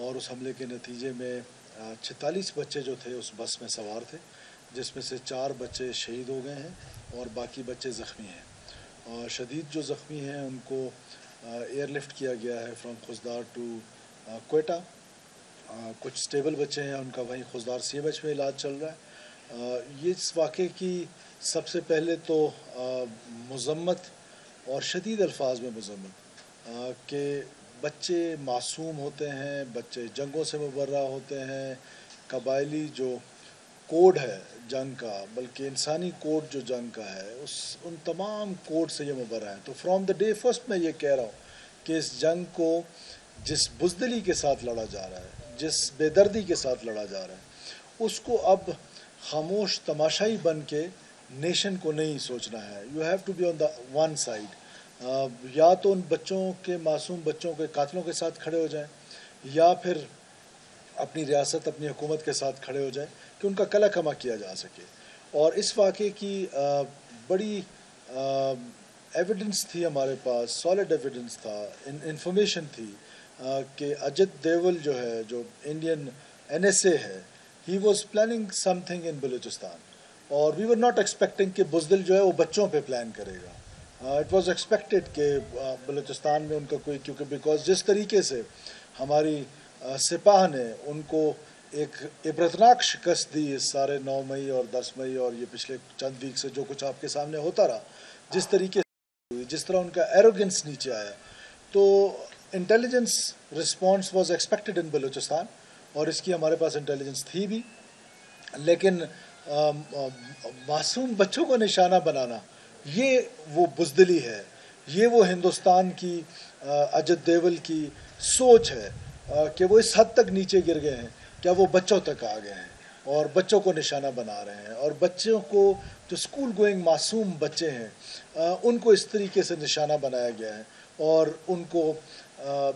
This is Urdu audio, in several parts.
اور اس حملے کے نتیجے میں 46 بچے جو تھے اس بس میں سوار تھے، جس میں سے 4 بچے شہید ہو گئے ہیں اور باقی بچے زخمی ہیں. اور شدید جو زخمی ہیں ان کو ایئر لفٹ کیا گیا ہے فرام خوزدار ٹو کوئٹہ. کچھ اسٹیبل بچے ہیں، ان کا وہیں خوزدار CMH میں علاج چل رہا ہے. یہ اس واقعے کی سب سے پہلے تو مذمت اور شدید الفاظ میں مذمت کہ بچے معصوم ہوتے ہیں، بچے جنگوں سے مبرہ ہوتے ہیں. قبائلی جو کوڈ ہے جنگ کا، بلکہ انسانی کوڈ جو جنگ کا ہے، ان تمام کوڈ سے یہ مبرہ ہیں. تو فرام دا ڈے فرسٹ میں یہ کہہ رہا ہوں کہ اس جنگ کو جس بزدلی کے ساتھ لڑا جا رہا ہے، جس بے دردی کے ساتھ لڑا جا رہا ہے، اس کو اب خاموش تماشائی بن کے نیشن کو نہیں سوچنا ہے. You have to be on the one side. یا تو ان بچوں کے، معصوم بچوں کے قاتلوں کے ساتھ کھڑے ہو جائیں، یا پھر اپنی ریاست، اپنی حکومت کے ساتھ کھڑے ہو جائیں کہ ان کا کلا کما کیا جا سکے. اور اس واقعے کی بڑی ایویڈنس تھی ہمارے پاس، سالڈ ایویڈنس تھا، انفارمیشن تھی کہ اجت دیول جو ہے، جو انڈین NSA ہے، he was planning some thing in Balochistan. اور وی ور ناٹ ایکسپیکٹنگ کہ بزدل جو ہے وہ بچوں پہ پلان کرے گا. اٹ واز ایکسپیکٹڈ کہ بلوچستان میں ان کا کوئی، کیونکہ بیکاز جس طریقے سے ہماری سپاہ نے ان کو ایک عبرتناک شکست دی اس سارے 9 مئی اور 10 مئی اور یہ پچھلے چند ویک سے جو کچھ آپ کے سامنے ہوتا رہا، جس طریقے سے جس طرح ان کا ایروگنس نیچے آیا، تو intelligence response was expected in Balochistan, اور اس کی ہمارے پاس انٹیلیجنس تھی بھی. لیکن معصوم بچوں کو نشانہ بنانا، یہ وہ بزدلی ہے، یہ وہ ہندوستان کی اجت دیول کی سوچ ہے کہ وہ اس حد تک نیچے گر گئے ہیں، کیا وہ بچوں تک آ گئے ہیں اور بچوں کو نشانہ بنا رہے ہیں. اور بچوں کو، جو اسکول گوئنگ معصوم بچے ہیں، ان کو اس طریقے سے نشانہ بنایا گیا ہے اور ان کو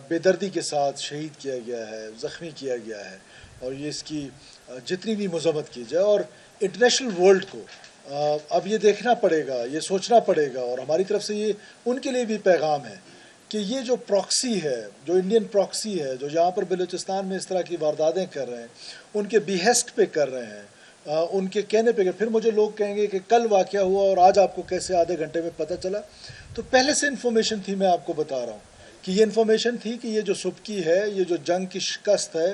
بے دردی کے ساتھ شہید کیا گیا ہے، زخمی کیا گیا ہے. اور یہ اس کی جتنی بھی مذمت کی جائے، اور انٹرنیشنل ورلڈ کو اب یہ دیکھنا پڑے گا، یہ سوچنا پڑے گا، اور ہماری طرف سے یہ ان کے لیے بھی پیغام ہے کہ یہ جو پراکسی ہے، جو انڈین پراکسی ہے، جو یہاں پر بلوچستان میں اس طرح کی وارداتیں کر رہے ہیں، ان کے بیہسٹ پہ کر رہے ہیں، ان کے کہنے پہ. پھر مجھے لوگ کہیں گے کہ کل واقعہ ہوا اور آج آپ کو کیسے آدھے گھنٹے میں پتہ چلا. تو پہلے سے انفارمیشن تھی، میں آپ کو بتا رہا ہوں کہ یہ انفارمیشن تھی کہ یہ جو سبکی ہے، یہ جو جنگ کی شکست ہے،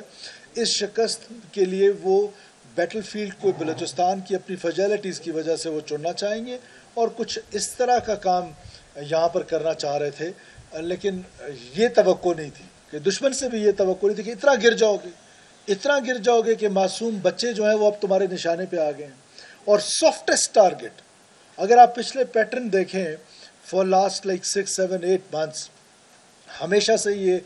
اس شکست کے لیے وہ بیٹل فیلڈ کو بلوچستان کی اپنی فیجیلٹیز کی وجہ سے وہ چننا چاہیں گے، اور کچھ اس طرح کا کام یہاں پر کرنا چاہ رہے تھے. لیکن یہ توقع نہیں تھی، کہ دشمن سے بھی یہ توقع نہیں تھی کہ اتنا گر جاؤ گے کہ معصوم بچے جو ہیں وہ اب تمہارے نشانے پہ آ گئے ہیں. اور سافٹسٹ ٹارگٹ، اگر آپ پچھلے پیٹرن دیکھیں فار لاسٹ لائک 6, 7, 8 months، ہمیشہ سے یہ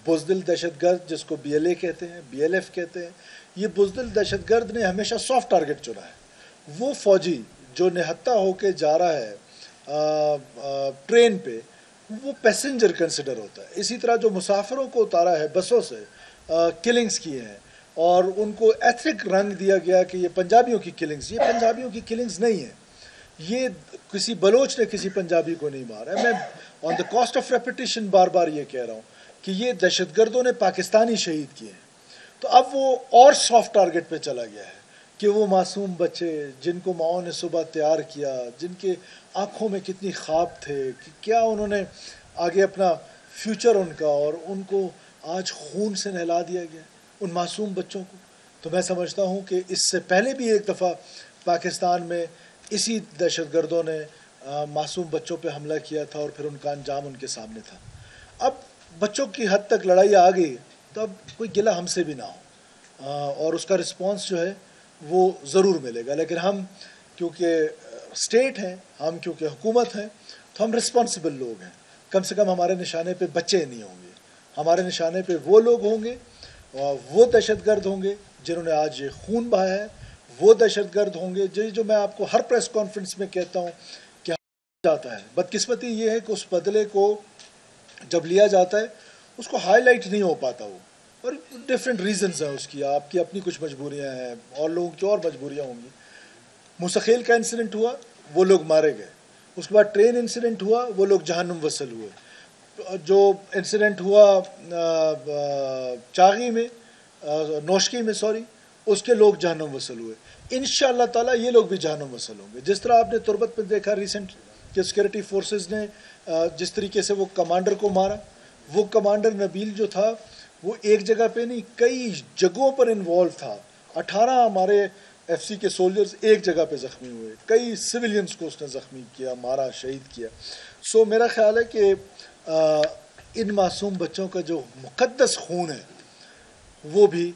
بزدل دہشت گرد، جس کو BLA کہتے ہیں، BLF کہتے ہیں، یہ بزدل دہشت گرد نے ہمیشہ سافٹ ٹارگٹ چنا ہے. وہ فوجی جو نہتہ ہو کے جا رہا ہے ٹرین پہ، وہ پیسنجر کنسیڈر ہوتا ہے. اسی طرح جو مسافروں کو اتارا ہے بسوں سے، کلنگز کیے ہیں اور ان کو ایتھنک رنگ دیا گیا کہ یہ پنجابیوں کی کلنگز. یہ پنجابیوں کی کلنگز نہیں ہیں، یہ کسی بلوچ نے کسی پنجابی کو نہیں مارا ہے. میں آن دا کاسٹ آف ریپیٹیشن بار بار یہ کہہ رہا ہوں کہ یہ دہشت گردوں نے پاکستانی شہید کیے ہیں. تو اب وہ اور سافٹ ٹارگٹ پہ چلا گیا ہے کہ وہ معصوم بچے جن کو ماؤں نے صبح تیار کیا، جن کے آنکھوں میں کتنی خواب تھے کہ کیا انہوں نے آگے اپنا فیوچر ان کا، اور ان کو آج خون سے نہلا دیا گیا، ان معصوم بچوں کو. تو میں سمجھتا ہوں کہ اس سے پہلے بھی ایک دفعہ پاکستان میں اسی دہشت گردوں نے معصوم بچوں پہ حملہ کیا تھا، اور پھر ان کا انجام ان کے سامنے تھا. اب بچوں کی حد تک لڑائی آ گئی تو اب کوئی گلہ ہم سے بھی نہ ہو، اور اس کا رسپانس جو ہے وہ ضرور ملے گا. لیکن ہم کیونکہ اسٹیٹ ہیں، ہم کیونکہ حکومت ہیں، تو ہم رسپانسبل لوگ ہیں. کم سے کم ہمارے نشانے پہ بچے نہیں ہوں گے، ہمارے نشانے پہ وہ لوگ ہوں گے، وہ دہشت گرد ہوں گے جنہوں نے آج یہ خون بہایا ہے، وہ دہشت گرد ہوں گے جو میں آپ کو ہر پریس کانفرنس میں کہتا ہوں کہ جاتا ہے. بدقسمتی یہ ہے کہ اس بدلے کو جب لیا جاتا ہے اس کو ہائی لائٹ نہیں ہو پاتا وہ، اور ڈفرینٹ ریزنز ہیں اس کی. آپ کی اپنی کچھ مجبوریاں ہیں، اور لوگوں کی اور مجبوریاں ہوں گی. موسیخیل کا انسیڈنٹ ہوا، وہ لوگ مارے گئے. اس کے بعد ٹرین انسیڈنٹ ہوا، وہ لوگ جہنم وصل ہوئے. جو انسیڈنٹ ہوا چاغی میں، نوشکی میں اس کے لوگ جہنم وصل ہوئے. انشاءاللہ تعالیٰ یہ لوگ بھی جہنم وصل ہوں گے. جس طرح آپ نے تربت میں دیکھا ریسنٹ کہ سیکورٹی فورسز نے جس طریقے سے وہ کمانڈر کو مارا, وہ کمانڈر نبیل جو تھا وہ ایک جگہ پہ نہیں کئی جگہوں پر انوالو تھا. 18 ہمارے ایف سی کے سولجرز ایک جگہ پہ زخمی ہوئے, کئی سویلینز کو اس نے زخمی کیا, مارا, شہید کیا. سو میرا خیال ہے کہ ان معصوم بچوں کا جو مقدس خون ہے وہ بھی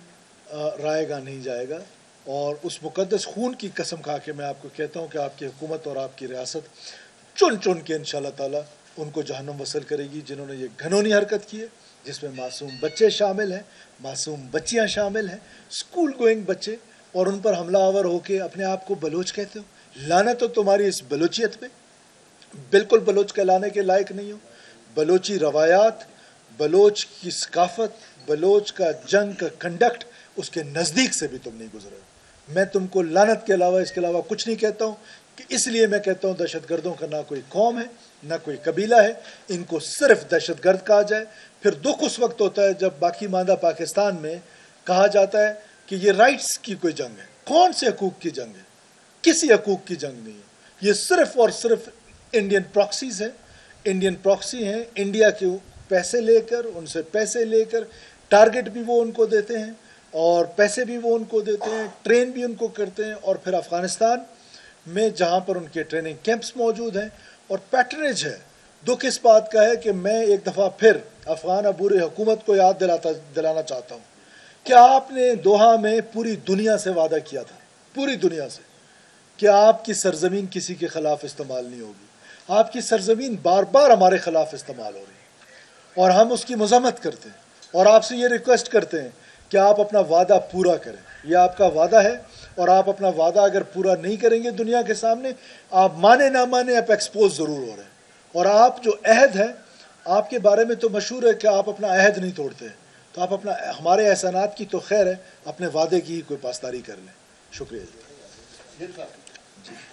رائے گا نہیں جائے گا. اور اس مقدس خون کی قسم کھا کے میں آپ کو کہتا ہوں کہ آپ کی حکومت اور آپ کی ریاست چن چن کے انشاءاللہ تعالیٰ ان کو جہنم وصل کرے گی جنہوں نے یہ گھنونی حرکت کی ہے, جس میں معصوم بچے شامل ہیں, معصوم بچیاں شامل ہیں, اسکول گوئنگ بچے, اور ان پر حملہ آور ہو کے اپنے آپ کو بلوچ کہتے ہو. لعنت ہو تمہاری اس بلوچیت پہ, بالکل بلوچ کہلانے کے لائق نہیں ہو. بلوچی روایات, بلوچ کی ثقافت, بلوچ کا جنگ کا کنڈکٹ, اس کے نزدیک سے بھی تم نہیں گزرے. میں تم کو لعنت کے علاوہ اس کے علاوہ کچھ نہیں کہتا ہوں. کہ اس لیے میں کہتا ہوں دہشت گردوں کا نہ کوئی قوم ہے نہ کوئی قبیلہ ہے, ان کو صرف دہشت گرد کہا جائے. پھر دکھ اس وقت ہوتا ہے جب باقی ماندہ پاکستان میں کہا جاتا ہے کہ یہ رائٹس کی کوئی جنگ ہے. کون سے حقوق کی جنگ ہے؟ کسی حقوق کی جنگ نہیں ہے. یہ صرف اور صرف انڈین پراکسیز ہیں. انڈین پراکسی ہیں, انڈیا کے پیسے لے کر, ان سے پیسے لے کر, ٹارگٹ بھی وہ ان کو دیتے ہیں اور پیسے بھی وہ ان کو دیتے ہیں, ٹرین بھی ان کو کرتے ہیں. اور پھر افغانستان میں جہاں پر ان کے ٹریننگ کیمپس موجود ہیں اور پیٹرنیج ہے. دکھ اس بات کا ہے کہ میں ایک دفعہ پھر افغان عبور حکومت کو یاد دلانا چاہتا ہوں کہ آپ نے دوحہ میں پوری دنیا سے وعدہ کیا تھا, پوری دنیا سے, کہ آپ کی سرزمین کسی کے خلاف استعمال نہیں ہوگی. آپ کی سرزمین بار بار ہمارے خلاف استعمال ہو رہی ہے اور ہم اس کی مذمت کرتے ہیں اور آپ سے یہ ریکویسٹ کرتے ہیں کہ آپ اپنا وعدہ پورا کریں. یہ آپ کا وعدہ ہے اور آپ اپنا وعدہ اگر پورا نہیں کریں گے دنیا کے سامنے, آپ مانے نہ مانے آپ ایکسپوز ضرور ہو رہے ہیں. اور آپ جو عہد ہے, آپ کے بارے میں تو مشہور ہے کہ آپ اپنا عہد نہیں توڑتے, تو آپ اپنا, ہمارے احسانات کی تو خیر ہے, اپنے وعدے کی ہی کوئی پاسداری کر لیں. شکریہ. جی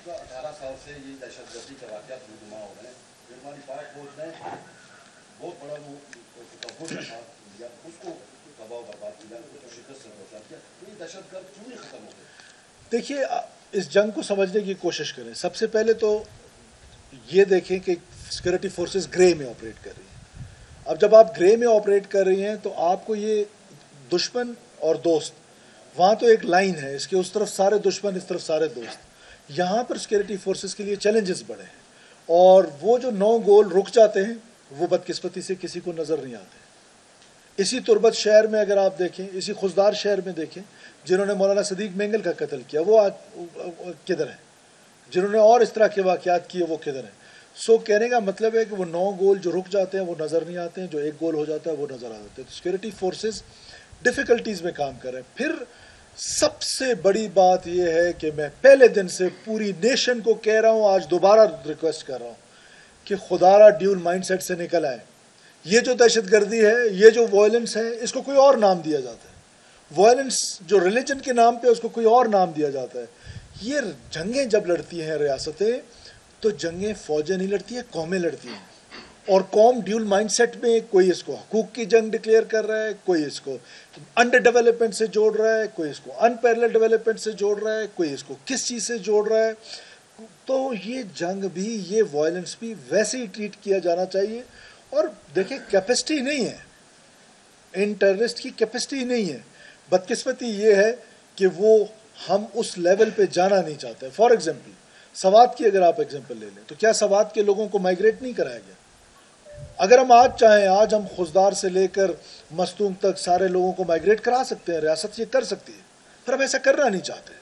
18 سال سے یہ دہشت گردی کے واقعات رونما ہو رہے ہیں. ہماری پاک فوج نے بہت بڑا وہ اس کو تباہ و برباد کیا, شکست سے پہنچا کیا. یہ دہشت گرد کیوں نہیں ختم ہو گئے؟ دیکھیے, اس جنگ کو سمجھنے کی کوشش کریں. سب سے پہلے تو یہ دیکھیں کہ سیکورٹی فورسز گرے میں آپریٹ کر رہی ہیں. اب جب آپ گرے میں آپریٹ کر رہی ہیں تو آپ کو یہ دشمن اور دوست, وہاں تو ایک لائن ہے, اس کے اس طرف سارے دشمن, اس طرف سارے دوست. یہاں پر سیکورٹی فورسز کے لیے چیلنجز بڑے ہیں اور وہ جو 9 گول رک جاتے ہیں وہ بدقسمتی سے کسی کو نظر نہیں آتے. اسی تربت شہر میں اگر آپ دیکھیں, اسی خضدار شہر میں دیکھیں, جنہوں نے مولانا صدیق مینگل کا قتل کیا وہ آج کدھر ہیں؟ جنہوں نے اور اس طرح کے واقعات کیے وہ کدھر ہیں؟ سو کہنے کا مطلب ہے کہ وہ 9 گول جو رک جاتے ہیں وہ نظر نہیں آتے ہیں, جو 1 گول ہو جاتا ہے وہ نظر آ جاتے ہیں. تو سیکورٹی فورسز ڈیفیکلٹیز میں کام کر رہے ہیں. پھر سب سے بڑی بات یہ ہے کہ میں پہلے دن سے پوری نیشن کو کہہ رہا ہوں, آج دوبارہ ریکویسٹ کر رہا ہوں کہ خدا را ڈیول مائنڈ سیٹ سے نکل آئے. یہ جو دہشت گردی ہے, یہ جو وائلنس ہے, اس کو کوئی اور نام دیا جاتا ہے. وائلنس جو ریلیجن کے نام پہ اس کو کوئی اور نام دیا جاتا ہے. یہ جنگیں جب لڑتی ہیں ریاستیں, تو جنگیں فوجیں نہیں لڑتی ہیں, قومیں لڑتی ہیں. اور قوم ڈیول مائنڈ سیٹ میں, کوئی اس کو حقوق کی جنگ ڈکلیئر کر رہا ہے, کوئی اس کو انڈر ڈیولپمنٹ سے جوڑ رہا ہے, کوئی اس کو ان پیرلل ڈیولپمنٹ سے جوڑ رہا ہے, کوئی اس کو کس چیز سے جوڑ رہا ہے. تو یہ جنگ بھی, یہ وائلنس بھی ویسے ہی ٹریٹ کیا جانا چاہیے. اور دیکھیں کیپیسٹی نہیں ہے, ان ٹیررسٹ کی کیپیسٹی نہیں ہے. بدقسمتی یہ ہے کہ وہ ہم اس لیول پہ جانا نہیں چاہتے. فار ایگزامپل سوات کی اگر آپ ایگزامپل لے لیں, تو کیا سوات کے لوگوں کو مائیگریٹ نہیں کرایا گیا؟ اگر ہم آج چاہیں, آج ہم خضدار سے لے کر مستونگ تک سارے لوگوں کو مائیگریٹ کرا سکتے ہیں, ریاست یہ کر سکتی ہے, پر ہم ایسا کرنا نہیں چاہتے.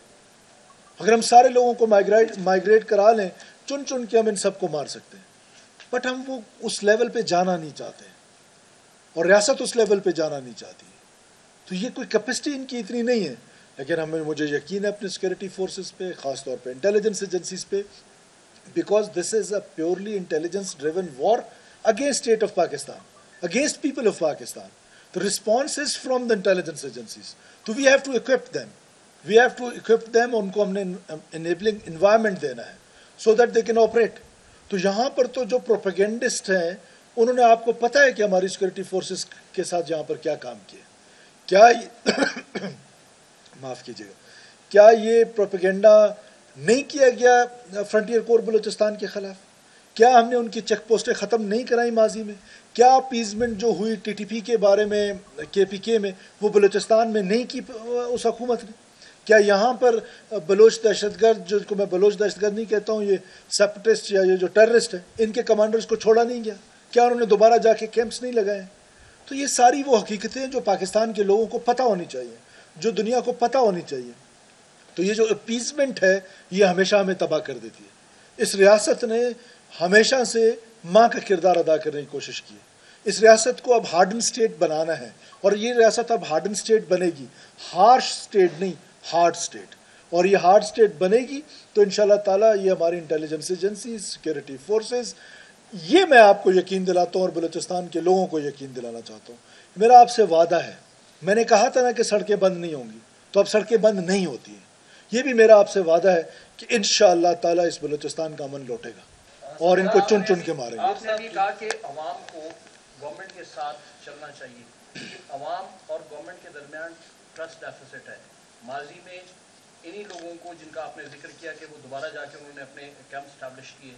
اگر ہم سارے لوگوں کو مائیگریٹ کرا لیں, چن چن کے ہم ان سب کو مار سکتے ہیں, بٹ ہم وہ اس لیول پہ جانا نہیں چاہتے اور ریاست اس لیول پہ جانا نہیں چاہتی. تو یہ کوئی کیپیسٹی ان کی اتنی نہیں ہے. لیکن مجھے یقین ہے اپنے سیکورٹی فورسز پہ, خاص طور پہ انٹیلیجنس ایجنسیز پہ, because this is a purely intelligence driven war against state of Pakistan, against people of Pakistan. The response is from the intelligence agencies. So we have to equip them. We have to equip them, ان کو ہم نے enabling environment دینا ہے so that they can operate. تو یہاں پر تو جو پروپیگنڈسٹ ہیں, انہوں نے آپ کو پتہ ہے کہ ہماری سیکورٹی فورسز کے ساتھ یہاں پر کیا کام کیا, کیا معاف کیجیے گا، کیا یہ پروپیگنڈا نہیں کیا گیا فرنٹیئر کور بلوچستان کے خلاف؟ کیا ہم نے ان کی چیک پوسٹیں ختم نہیں کرائی ماضی میں؟ کیا اپیزمنٹ جو ہوئی ٹی ٹی پی کے بارے میں، کے پی کے میں، وہ بلوچستان میں نہیں کی اس حکومت نے؟ کیا یہاں پر بلوچ دہشت گرد، جن کو میں بلوچ دہشت گرد نہیں کہتا ہوں، یہ سیپریٹسٹ یا یہ جو ٹیررسٹ ہیں، ان کے کمانڈرز کو چھوڑا نہیں گیا؟ کیا انہوں نے دوبارہ جا کے کیمپس نہیں لگائے؟ تو یہ ساری وہ حقیقتیں جو پاکستان کے لوگوں کو پتہ ہونی چاہیے، جو دنیا کو پتہ ہونی چاہیے. تو یہ جو اپیزمنٹ ہے یہ ہمیشہ ہمیں تباہ کر دیتی ہے. اس ریاست نے ہمیشہ سے ماں کا کردار ادا کرنے کی کوشش کی ہے. اس ریاست کو اب ہارڈن سٹیٹ بنانا ہے، اور یہ ریاست اب ہارڈن سٹیٹ بنے گی، ہارش سٹیٹ نہیں، ہارڈ سٹیٹ. اور یہ ہارڈ سٹیٹ بنے گی تو انشاءاللہ تعالیٰ یہ ہماری انٹیلیجنس ایجنسی، سیکیورٹی فورسز، یہ میں آپ کو یقین دلاتا ہوں اور بلوچستان کے لوگوں کو یقین دلانا چاہتا ہوں. میرا آپ سے وعدہ ہے، میں نے کہا تھا نا کہ سڑکیں بند نہیں ہوں گی، تو اب سڑکیں بند نہیں ہوتی ہیں. یہ بھی میرا آپ سے وعدہ ہے کہ انشاءاللہ تعالیٰ اس بلوچستان کا امن لوٹے گا اور ان کو چن چن کے ماریں گے. آپ نے بھی کہا کہ عوام کو گورنمنٹ کے ساتھ چلنا چاہیے. عوام اور گورنمنٹ کے درمیان ٹرسٹ ڈیفیسٹ ہے. ماضی میں انہی لوگوں کو، جن کا آپ نے ذکر کیا کہ وہ دوبارہ جا کے انہوں نے اپنے کیمپ اسٹیبلش کیے،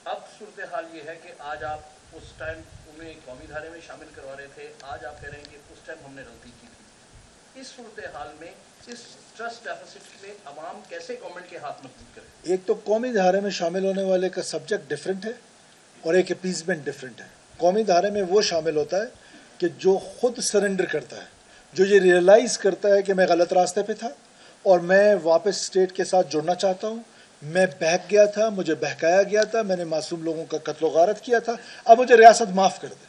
اب صورتحال یہ ہے کہ آج آپ اس ٹائم انہیں قومی دھارے میں شامل کروا رہے تھے، آج آپ کہہ رہے ہیں کہ اس ٹائم ہم نے غلطی کی تھی. اس صورتحال میں، اس ٹرسٹ ڈیفیسٹ میں عوام کیسے گورنمنٹ کے ہاتھ مضبوط کرے؟ ایک تو قومی دھارے میں شامل ہونے والے کا سبجیکٹ ڈیفرنٹ ہے اور ایک اپیزمنٹ ڈیفرنٹ ہے. قومی دھارے میں وہ شامل ہوتا ہے کہ جو خود سرنڈر کرتا ہے، جو یہ ریئلائز کرتا ہے کہ میں غلط راستے پہ تھا اور میں واپس اسٹیٹ کے ساتھ جڑنا چاہتا ہوں، میں بہک گیا تھا، مجھے بہکایا گیا تھا، میں نے معصوم لوگوں کا قتل و غارت کیا تھا، اب مجھے ریاست معاف کر دے.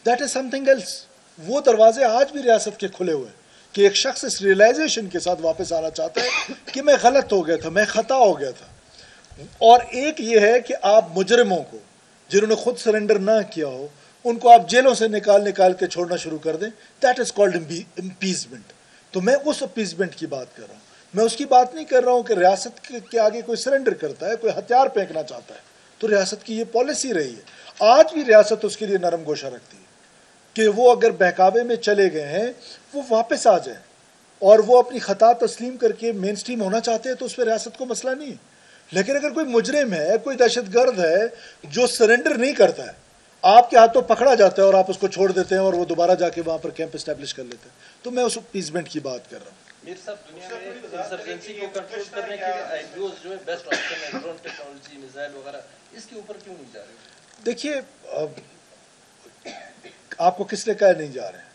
That is something else. وہ دروازے آج بھی ریاست کے کھلے ہوئے ہیں کہ ایک شخص اس ریئلائزیشن کے ساتھ واپس آنا چاہتا ہے کہ میں غلط ہو گیا تھا، میں خطا ہو گیا تھا. اور ایک یہ ہے کہ آپ مجرموں کو، جنہوں نے خود سرنڈر نہ کیا ہو، ان کو آپ جیلوں سے نکال کے چھوڑنا شروع کر دیں. That is called appeasement. تو میں اس اپیزمنٹ کی بات کر رہا ہوں. میں اس کی بات نہیں کر رہا ہوں کہ ریاست کے آگے کوئی سرنڈر کرتا ہے، کوئی ہتھیار پھینکنا چاہتا ہے. تو ریاست کی یہ پالیسی رہی ہے، آج بھی ریاست اس کے لیے نرم گوشہ رکھتی ہے کہ وہ اگر بہکاوے میں چلے گئے ہیں وہ واپس آ جائیں، اور وہ اپنی خطا تسلیم کر کے مین سٹریم ہونا چاہتے ہیں تو اس پہ ریاست کو مسئلہ نہیں ہے. لیکن اگر کوئی مجرم ہے، کوئی دہشت گرد ہے جو سرنڈر نہیں کرتا ہے، آپ کے ہاتھوں پکڑا جاتا ہے اور آپ اس کو چھوڑ دیتے ہیں اور وہ دوبارہ جا کے وہاں پر کیمپ اسٹیبلش کر لیتے ہیں، تو میں اس اپیزمنٹ کی بات کر رہا ہوں. میر صاحب، دنیا میں انسرجنسی کو کنٹرول کرنے کے لیے آئی پی اوز جو ہے بیسٹ آپشن ہے، ڈرون ٹیکنالوجی، میزائل وغیرہ، اس کے اوپر کیوں نہیں جا رہے؟ دیکھیے، آپ کو کس نے کہا نہیں جا رہے ہیں؟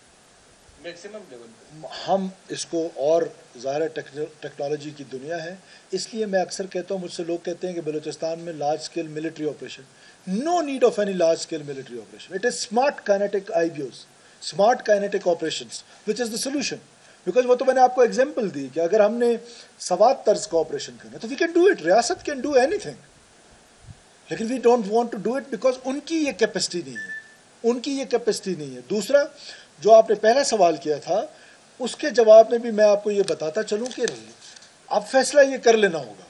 میکسیمم لیول پہ ہم اس کو، اور ظاہر ٹیکنالوجی کی دنیا ہے، اس لیے میں اکثر کہتا ہوں، مجھ سے لوگ کہتے ہیں کہ بلوچستان میں large scale military operation. No need of any large scale military operation. It is smart kinetic آئی بی اوز، smart kinetic operations which is the solution. Because وہ تو میں نے آپ کو ایگزامپل دی کہ اگر ہم نے سوات طرز کا آپریشن کرنا تو وی کین ڈو اٹ. ریاست کین ڈو اینی تھنگ، لیکن we don't want to do it because ان کی یہ کیپیسٹی نہیں ہے، ان کی یہ کیپیسٹی نہیں ہے. دوسرا، جو آپ نے پہلا سوال کیا تھا، اس کے جواب میں بھی میں آپ کو یہ بتاتا چلوں کہ اب فیصلہ یہ کر لینا ہوگا.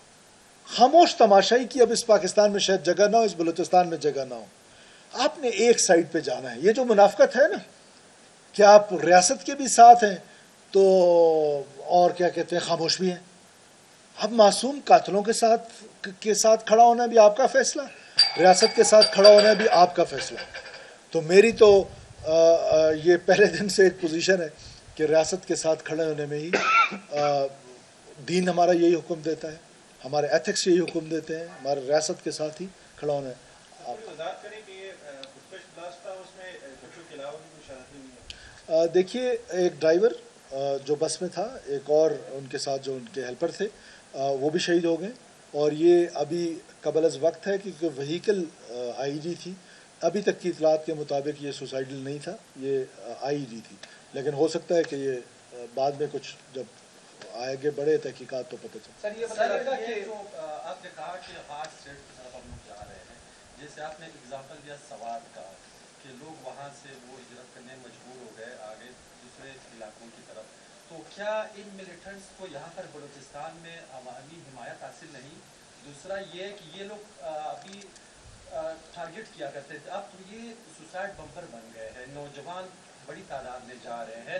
خاموش تماشائی کی اب اس پاکستان میں شاید جگہ نہ ہو، اس بلوچستان میں جگہ نہ ہو. آپ نے ایک سائڈ پہ جانا ہے. یہ جو منافقت ہے نا کہ آپ ریاست کے بھی ساتھ ہیں تو اور کیا کہتے ہیں خاموش بھی ہیں. اب معصوم قاتلوں کے ساتھ کھڑا ہونا بھی آپ کا فیصلہ، ریاست کے ساتھ کھڑا ہونا بھی آپ کا فیصلہ. تو میری تو یہ پہلے دن سے ایک پوزیشن ہے کہ ریاست کے ساتھ کھڑے ہونے میں ہی دین ہمارا یہی حکم دیتا ہے، ہمارے ایتھکس یہی حکم دیتے ہیں، ہمارے ریاست کے ساتھ ہی کھڑا ہونا ہے. دیکھیے، ایک ڈرائیور جو بس میں تھا، ایک اور ان کے ساتھ جو ان کے ہیلپر تھے، وہ بھی شہید ہو گئے. اور یہ ابھی قبل از وقت ہے کیونکہ وہیکل آئی ڈی تھی. ابھی تک کی اطلاعات کے مطابق یہ سوسائڈل نہیں تھا، یہ آئی ڈی تھی. لیکن ہو سکتا ہے کہ یہ بعد میں کچھ جب آگے بڑے تحقیقات تو پتہ چلے. سر، یہ بتائیے گا کہ جو آپ نے کہا کہ ہارڈ اسٹیٹ کی طرف ہم لوگ جا رہے ہیں، جیسے آپ نے ایگزامپل دیا سوات کا کہ لوگ وہاں سے وہ ہجرت کرنے مجبور ہو گئے آگے دوسرے علاقوں کی طرف، تو کیا ان ملیٹنٹس کو یہاں پر بلوچستان میں عوامی حمایت حاصل نہیں؟ دوسرا یہ کہ یہ لوگ ابھی ٹارگٹ کیا کرتے تھے، اب تو یہ سوسائڈ بمپر بن گئے ہیں، نوجوان بڑی تعداد میں جا رہے ہیں،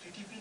TTP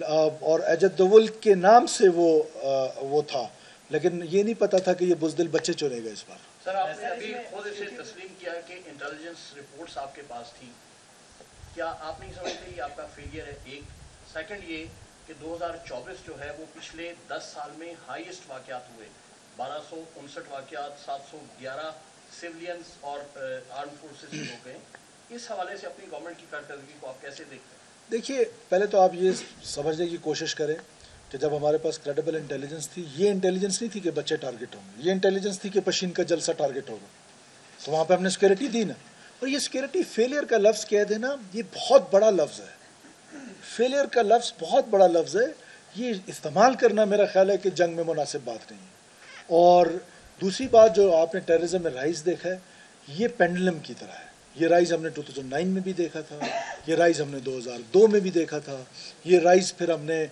اور اجد دوول کے نام سے وہ تھا، لیکن یہ نہیں پتا تھا کہ یہ بزدل بچے چنے گا اس بار۔ سر آپ نے ابھی خود اسے تسلیم کیا کہ انٹیلیجنس رپورٹس آپ کے پاس تھی، کیا آپ نہیں سمجھتے یہ آپ کا فیلئر ہے؟ ایک سیکنڈ یہ کہ 2024 جو ہے وہ پچھلے 10 سال میں ہائیسٹ واقعات ہوئے، 1259 واقعات، 711 سولینز اور آرم فورسز ہو گئے، اس حوالے سے اپنی گورنمنٹ کی کارکردگی کو آپ کیسے دیکھتے ہیں؟ دیکھیے، پہلے تو آپ یہ سمجھنے کی کوشش کریں کہ جب ہمارے پاس کریڈیبل انٹیلیجنس تھی، یہ انٹیلیجنس نہیں تھی کہ بچے ٹارگٹ ہوں گے، یہ انٹیلیجنس تھی کہ پشین کا جلسہ ٹارگٹ ہوگا، تو وہاں پہ ہم نے سیکورٹی دی نا۔ اور یہ سیکورٹی فیلئر کا لفظ کہہ دینا یہ بہت بڑا لفظ ہے، فیلئر کا لفظ بہت بڑا لفظ ہے، یہ استعمال کرنا میرا خیال ہے کہ جنگ میں مناسب بات نہیں ہے۔ اور دوسری بات جو آپ نے ٹیررزم میں رائز دیکھا ہے، یہ پینڈلم کی طرح ہے، یہ رائز ہم نے 2009 میں بھی دیکھا تھا، یہ رائز ہم نے 2002 میں بھی دیکھا تھا، یہ رائز پھر ہم نے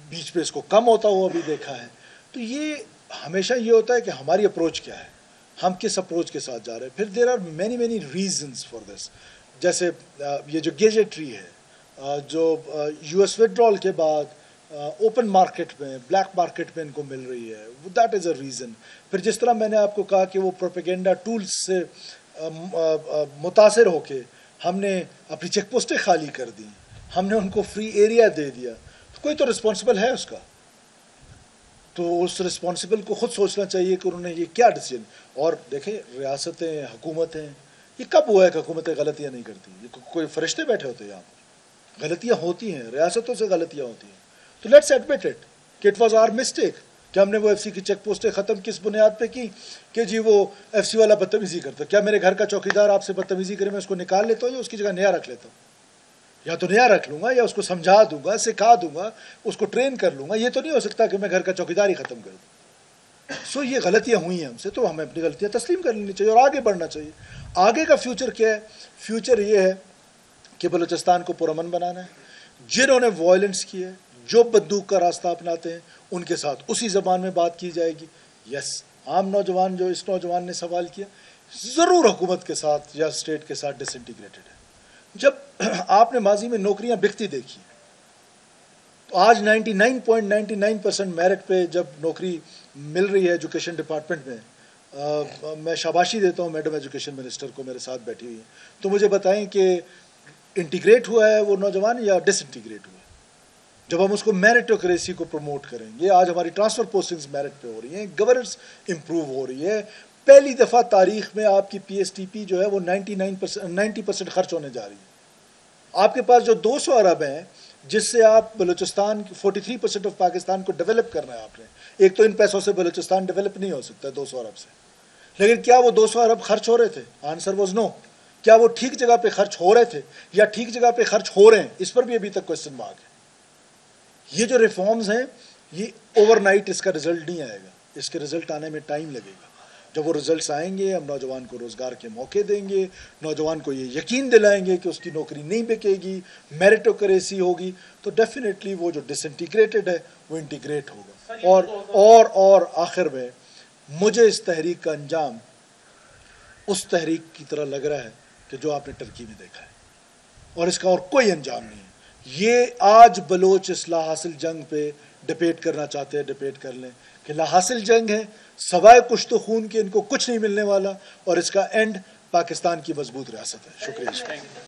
بیچ پہ اس کو کم ہوتا ہوا بھی دیکھا ہے۔ تو یہ ہمیشہ یہ ہوتا ہے کہ ہماری اپروچ کیا ہے، ہم کس اپروچ کے ساتھ جا رہے ہیں۔ پھر there are many reasons for this, جیسے یہ جو گیجٹری ہے جو یو ایس وڈرال کے بعد اوپن مارکیٹ میں، بلیک مارکیٹ میں ان کو مل رہی ہے، دیٹ از اے ریزن۔ پھر جس طرح میں نے آپ کو کہا کہ وہ پروپیگنڈا ٹولز سے متاثر ہو کے ہم نے اپنی چیک پوسٹیں خالی کر دیں، ہم نے ان کو فری ایریا دے دیا، تو کوئی تو رسپانسبل ہے اس کا، تو اس رسپانسبل کو خود سوچنا چاہیے کہ انہوں نے یہ کیا ڈیسیجن۔ اور دیکھیں، ریاستیں، حکومتیں، یہ کب ہوا ہے کہ حکومتیں غلطیاں نہیں کرتی؟ یہ کوئی فرشتے بیٹھے ہوتے ہیں یہاں پر؟ غلطیاں ہوتی ہیں، ریاستوں سے غلطیاں ہوتی ہیں، تو لیٹس ایڈمٹ اٹ کہ اٹ واز آور مسٹیک کہ ہم نے وہ ایف سی کی چیک پوسٹیں ختم کس بنیاد پہ کی کہ جی وہ ایف سی والا بدتمیزی کرتا ہے۔ کیا میرے گھر کا چوکیدار آپ سے بدتمیزی کرے میں اس کو نکال لیتا ہوں یا اس کی جگہ نیا رکھ لیتا ہوں؟ یا تو نیا رکھ لوں گا، یا اس کو سمجھا دوں گا، سکھا دوں گا، اس کو ٹرین کر لوں گا۔ یہ تو نہیں ہو سکتا کہ میں گھر کا چوکیدار ہی ختم کر دوں۔ سو یہ غلطیاں ہوئی ہیں ہم سے، تو ہمیں اپنی غلطیاں تسلیم کر لینی چاہیے اور آگے بڑھنا چاہیے۔ آگے کا فیوچر کیا ہے؟ فیوچر یہ ہے کہ بلوچستان کو پرامن بنانا ہے۔ جنہوں نے وائلنس کی ہے، جو بندوق کا راستہ اپناتے ہیں، ان کے ساتھ اسی زبان میں بات کی جائے گی۔ یس، عام نوجوان جو اس نوجوان نے سوال کیا، ضرور حکومت کے ساتھ یا اسٹیٹ کے ساتھ ڈس انٹیگریٹڈ ہے۔ جب آپ نے ماضی میں نوکریاں بکتی دیکھی، تو آج 99.99% میرٹ پہ جب نوکری مل رہی ہے ایجوکیشن ڈپارٹمنٹ میں، میں شاباشی دیتا ہوں میڈم ایجوکیشن منسٹر کو، میرے ساتھ بیٹھی ہوئی ہیں، تو مجھے بتائیں کہ انٹیگریٹ ہوا ہے وہ نوجوان یا ڈس انٹیگریٹ ہوا ہے؟ جب ہم اس کو میرٹوکریسی کو پروموٹ کریں گے، آج ہماری ٹرانسفر پوسٹنگز میرٹ پہ ہو رہی ہیں، گورننس امپروو ہو رہی ہے، پہلی دفعہ تاریخ میں آپ کی پی ایس ٹی پی جو ہے وہ 90% خرچ ہونے جا رہی ہے۔ آپ کے پاس جو 200 ارب ہیں جس سے آپ بلوچستان 43% آف پاکستان کو ڈیولپ کرنا ہے آپ نے، ایک تو ان پیسوں سے بلوچستان ڈیولپ نہیں ہو سکتا 200 ارب سے، لیکن کیا وہ 200 ارب خرچ ہو رہے تھے؟ Answer was no. کیا وہ ٹھیک جگہ پہ خرچ ہو رہے تھے یا ٹھیک جگہ پہ خرچ ہو رہے ہیں؟ اس پر بھی ابھی تک کوسچن مارک ہے۔ یہ جو ریفارمز ہیں، یہ اوور نائٹ اس کا رزلٹ نہیں آئے گا، اس کے رزلٹ آنے میں ٹائم لگے گا۔ جب وہ رزلٹس آئیں گے، ہم نوجوان کو روزگار کے موقع دیں گے، نوجوان کو یہ یقین دلائیں گے کہ اس کی نوکری نہیں بکے گی، میرٹوکریسی ہوگی، تو ڈیفینیٹلی وہ جو ڈس انٹیگریٹڈ ہے وہ انٹیگریٹ ہوگا۔ اور آخر میں مجھے اس تحریک کا انجام اس تحریک کی طرح لگ رہا ہے کہ جو آپ نے ٹرکی میں دیکھا ہے، اور اس کا اور کوئی انجام نہیں ہے۔ یہ آج بلوچ اس لا حاصل جنگ پہ ڈپیٹ کرنا چاہتے ہیں، ڈپیٹ کر لیں کہ لا حاصل جنگ ہے، سوائے کشت و خون کے ان کو کچھ نہیں ملنے والا، اور اس کا اینڈ پاکستان کی مضبوط ریاست ہے۔ شکریہ۔